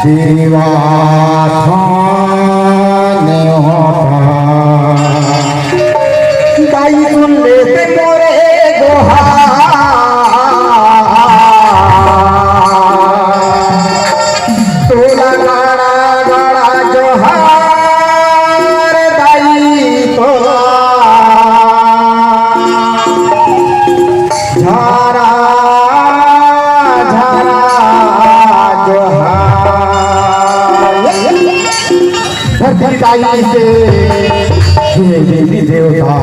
देवा थाने होता गाई सुन लेते मोरे गोहा तोला गाड़ा गाड़ा जोहार दाई तोला झारा झारा धरती से हे देवी देवता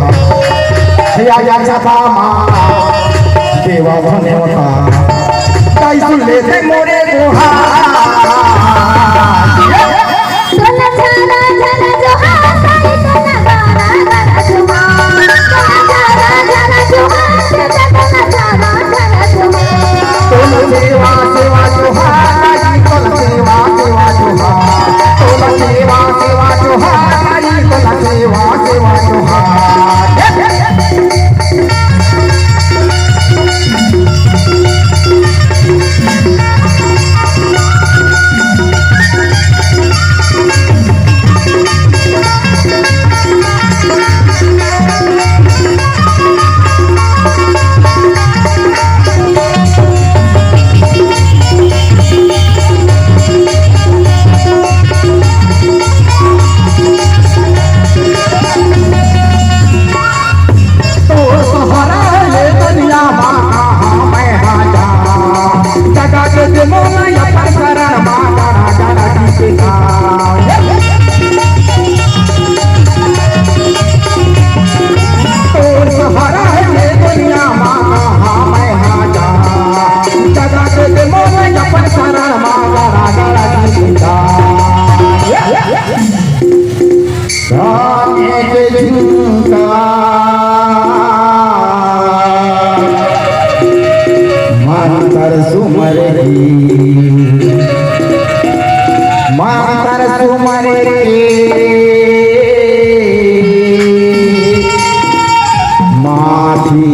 या छपा माँ देवा बने होता ताई सुन लेते मोरे गोहा तोला झारा झारा जोहार ताई तोला गारा गारा जोहार तोला झारा झारा जोहार तोला झारा झारा जोहार तोला सेवा सेवा जोहार तोला सेवा सेवा जोहार तोला सेवा सेवा जोहार तोला सेवा सेवा जोहार मातर सुमरे माथी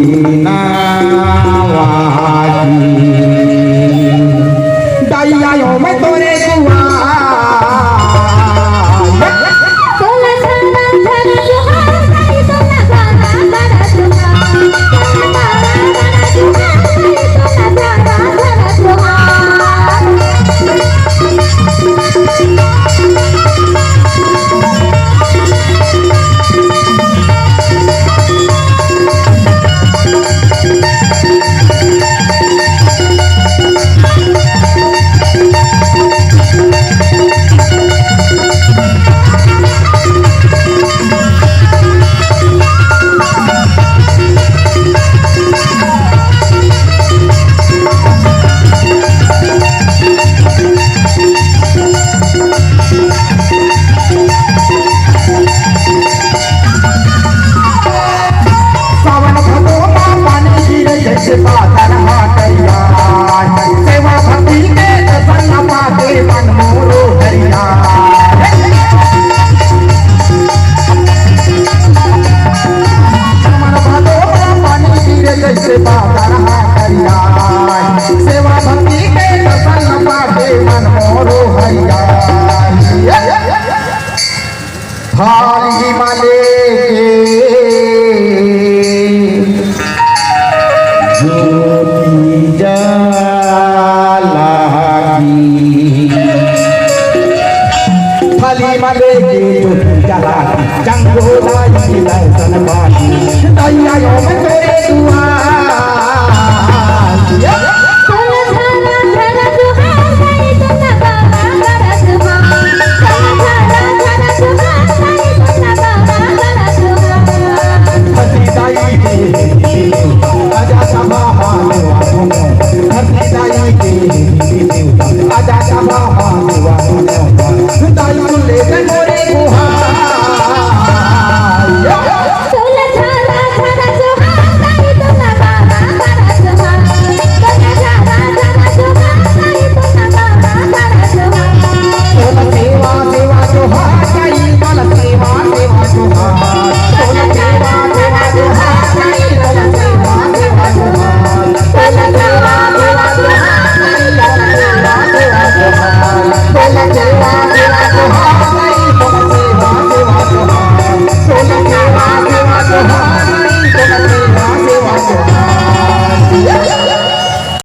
नावाजी दाइया मैं तोरे दुआ तोला झारा झारा जोहार ताई तोला गारा गारा जोहार तोला गारा गारा जोहार ताई तोला गारा गारा जोहार सेवा भक्ति के दर्शन पाते मन मोरो हरिया मन भादो पानी गिरे जैसे बादल हरिया सेवा भक्ति के दर्शन पाते मन मोरो हरिया थाली माले थाली माले जला जंगोला दर्शन पाती दैया मैं तोरे दुआ तोला